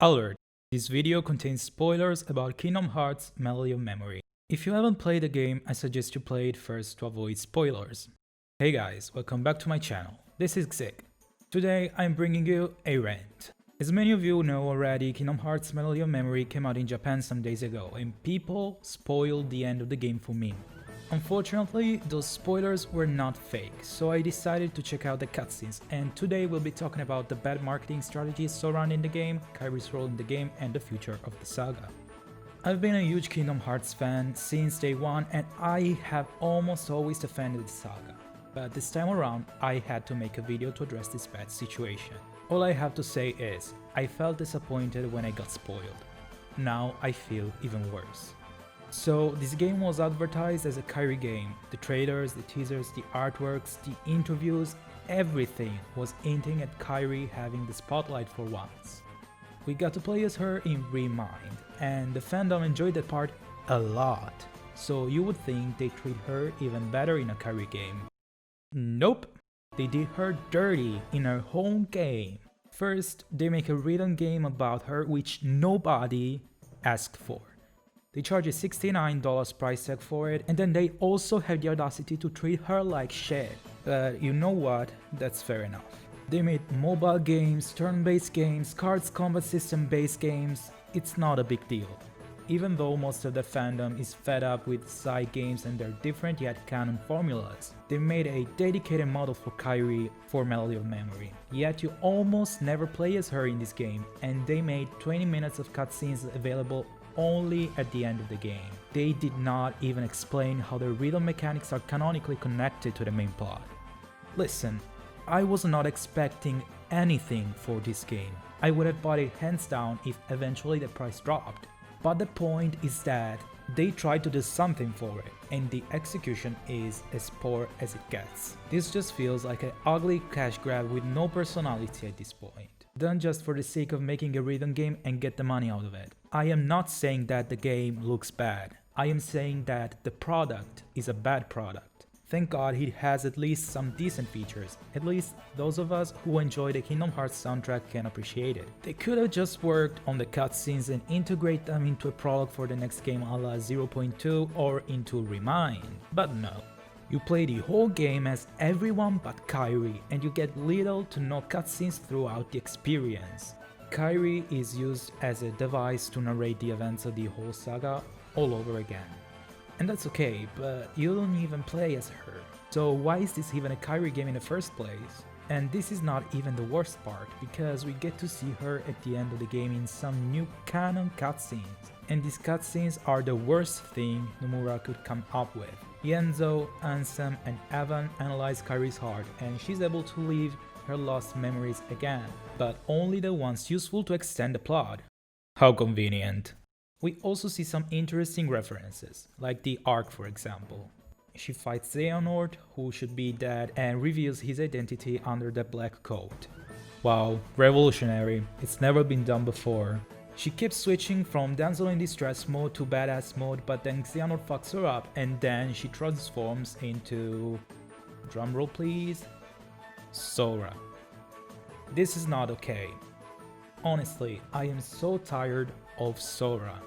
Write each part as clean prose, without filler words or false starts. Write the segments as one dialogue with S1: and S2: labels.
S1: Alert! This video contains spoilers about Kingdom Hearts Melody of Memory. If you haven't played the game, I suggest you play it first to avoid spoilers. Hey guys, welcome back to my channel. This is Xic. Today I'm bringing you a rant. As many of you know already, Kingdom Hearts Melody of Memory came out in Japan some days ago, and people spoiled the end of the game for me. Unfortunately, those spoilers were not fake, so I decided to check out the cutscenes, and today we'll be talking about the bad marketing strategies surrounding the game, Kairi's role in the game, and the future of the saga. I've been a huge Kingdom Hearts fan since day one, and I have almost always defended the saga. But this time around, I had to make a video to address this bad situation. All I have to say is, I felt disappointed when I got spoiled. Now I feel even worse. So this game was advertised as a Kairi game. The trailers, the teasers, the artworks, the interviews, everything was hinting at Kairi having the spotlight for once. We got to play as her in Remind, and the fandom enjoyed that part a lot. So you would think they treat her even better in a Kairi game. Nope, they did her dirty in her home game. First, they make a written game about her which nobody asked for. They charge a $69 price tag for it, and then they also have the audacity to treat her like shit. But you know what, that's fair enough. They made mobile games, turn-based games, cards combat system based games. It's not a big deal. Even though most of the fandom is fed up with side games and their different yet canon formulas, they made a dedicated model for Kairi for Melody of Memory. Yet you almost never play as her in this game, and they made 20 minutes of cutscenes available only at the end of the game. They did not even explain how the rhythm mechanics are canonically connected to the main plot. Listen, I was not expecting anything for this game. I would have bought it hands down if eventually the price dropped. But the point is that they tried to do something for it, and the execution is as poor as it gets. This just feels like an ugly cash grab with no personality at this point, done just for the sake of making a rhythm game and get the money out of it. I am not saying that the game looks bad, I am saying that the product is a bad product. Thank God it has at least some decent features, at least those of us who enjoy the Kingdom Hearts soundtrack can appreciate it. They could have just worked on the cutscenes and integrate them into a prologue for the next game a la 0.2 or into Remind, but no. You play the whole game as everyone but Kairi, and you get little to no cutscenes throughout the experience. Kairi is used as a device to narrate the events of the whole saga all over again. And that's okay, but you don't even play as her. So why is this even a Kairi game in the first place? And this is not even the worst part, because we get to see her at the end of the game in some new canon cutscenes. And these cutscenes are the worst thing Nomura could come up with. Yenzo, Ansem, and Evan analyze Kairi's heart, and she's able to live her lost memories again, but only the ones useful to extend the plot. How convenient. We also see some interesting references, like the arc for example. She fights Xehanort, who should be dead, and reveals his identity under the black coat. Wow, revolutionary, it's never been done before. She keeps switching from damsel in distress mode to badass mode, but then Xehanort fucks her up, and then she transforms into... drumroll please? Sora. This is not okay. Honestly, I am so tired of Sora.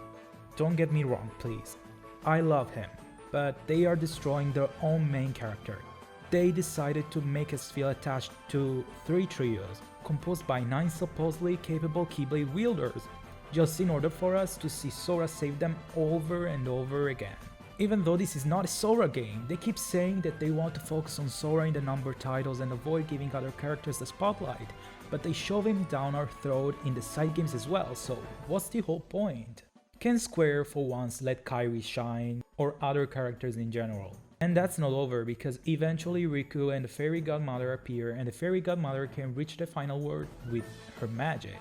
S1: Don't get me wrong, please. I love him, but they are destroying their own main character. They decided to make us feel attached to 3 trios, composed by 9 supposedly capable Keyblade wielders, just in order for us to see Sora save them over and over again. Even though this is not a Sora game, they keep saying that they want to focus on Sora in the numbered titles and avoid giving other characters the spotlight, but they shove him down our throat in the side games as well, so what's the whole point? Can Square for once let Kairi shine, or other characters in general? And that's not over, because eventually Riku and the Fairy Godmother appear, and the Fairy Godmother can reach the final word with her magic.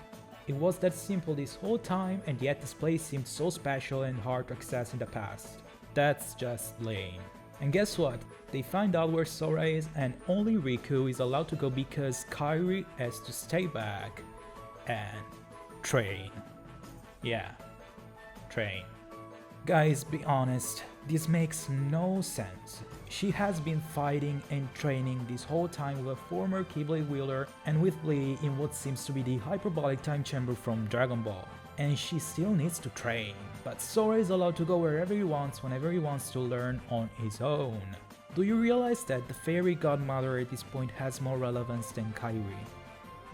S1: It was that simple this whole time, and yet this place seemed so special and hard to access in the past. That's just lame. And guess what? They find out where Sora is, and only Riku is allowed to go because Kairi has to stay back and train. Yeah, train. Guys, be honest, this makes no sense. She has been fighting and training this whole time with a former Keyblade wielder and with Lee in what seems to be the hyperbolic time chamber from Dragon Ball. And she still needs to train, but Sora is allowed to go wherever he wants, whenever he wants to learn on his own. Do you realize that the fairy godmother at this point has more relevance than Kairi?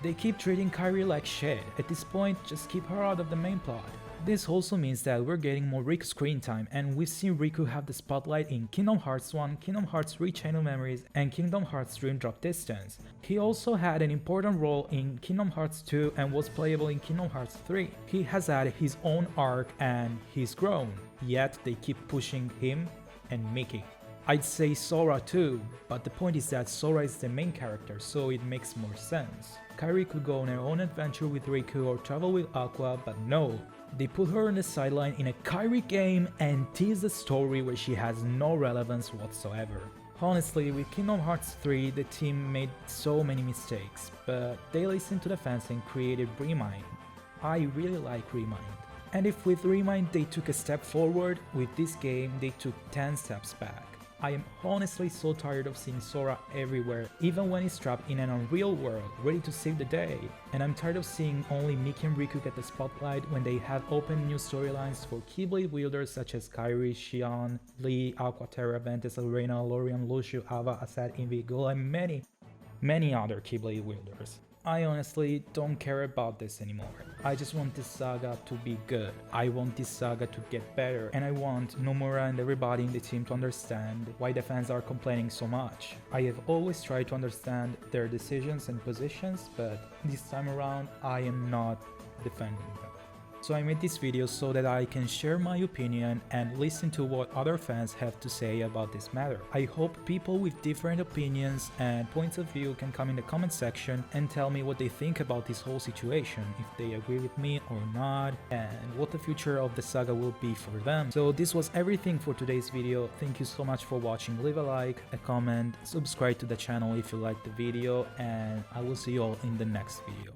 S1: They keep treating Kairi like shit. At this point, just keep her out of the main plot. This also means that we're getting more Riku screen time, and we've seen Riku have the spotlight in Kingdom Hearts 1, Kingdom Hearts Rechannel Memories, and Kingdom Hearts Dream Drop Distance. He also had an important role in Kingdom Hearts 2 and was playable in Kingdom Hearts 3. He has had his own arc and he's grown, yet they keep pushing him and Mickey. I'd say Sora too, but the point is that Sora is the main character, so it makes more sense. Kairi could go on her own adventure with Riku or travel with Aqua, but no. They put her on the sideline in a Kairi game and tease a story where she has no relevance whatsoever. Honestly, with Kingdom Hearts 3, the team made so many mistakes, but they listened to the fans and created Remind. I really like Remind. And if with Remind they took a step forward, with this game they took 10 steps back. I am honestly so tired of seeing Sora everywhere, even when he's trapped in an unreal world, ready to save the day. And I'm tired of seeing only Mickey and Riku get the spotlight when they have opened new storylines for Keyblade wielders such as Kairi, Xion, Lee, Aqua, Terra, Ventus, Lorena, Lorian, Lucio, Ava, Assad, Envy, Gul, and many other Keyblade wielders. I honestly don't care about this anymore. I just want this saga to be good. I want this saga to get better, and I want Nomura and everybody in the team to understand why the fans are complaining so much. I have always tried to understand their decisions and positions, but this time around I am not defending them. So I made this video so that I can share my opinion and listen to what other fans have to say about this matter. I hope people with different opinions and points of view can come in the comment section and tell me what they think about this whole situation, if they agree with me or not, and what the future of the saga will be for them. So this was everything for today's video. Thank you so much for watching. Leave a like, a comment, subscribe to the channel if you liked the video, and I will see you all in the next video.